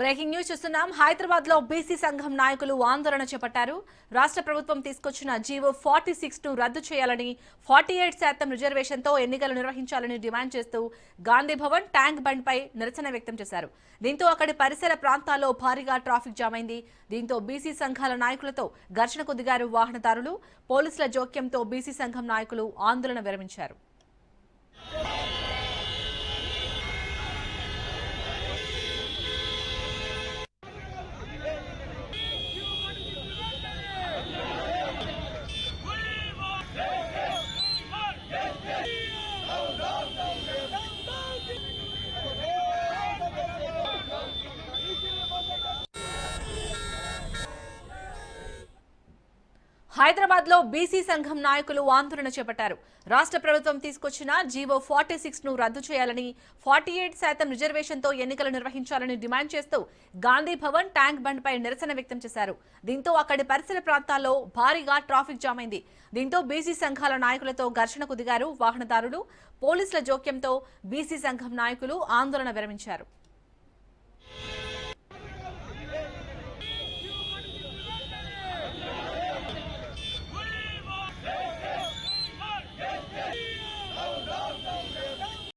Breaking news చూస్తున్నాం. హైదరాబాద్ లో BC సంఘం నాయకులు ఆందోళన చేపట్టారు. రాష్ట్ర ప్రభుత్వం తీసుకొచ్చిన జీవో 46 ను రద్దు చేయాలని, 48% రిజర్వేషన్తో ఎన్నికలు నిర్వహించాలని డిమాండ్ చేస్తూ గాంధీ భవన్, ట్యాంక్ బండ్ పై నిరసన వ్యక్తం చేశారు. దీంతో అక్కడి పరిసర ప్రాంతాల్లో భారీగా ట్రాఫిక్ జామ్ అయింది. దీంతో బీసీ సంఘాల నాయకులతో ఘర్షణకు దిగారు వాహనదారులు. పోలీసుల జోక్యంతో బీసీ సంఘం నాయకులు ఆందోళన విరమించారు. హైదరాబాద్ లో బీసీ సంఘం నాయకులు ఆందోళన చేపట్టారు. రాష్ట్ర ప్రభుత్వం తీసుకొచ్చిన జీవో 46 ను రద్దు చేయాలని, 48% రిజర్వేషన్తో ఎన్నికలు నిర్వహించాలని డిమాండ్ చేస్తూ గాంధీ భవన్, ట్యాంక్ బండ్ పై నిరసన వ్యక్తం చేశారు. దీంతో అక్కడి పరిసర ప్రాంతాల్లో భారీగా ట్రాఫిక్ జామ్ అయింది. దీంతో బీసీ సంఘాల నాయకులతో ఘర్షణకు దిగారు వాహనదారులు. పోలీసుల జోక్యంతో బీసీ సంఘం నాయకులు ఆందోళన విరమించారు.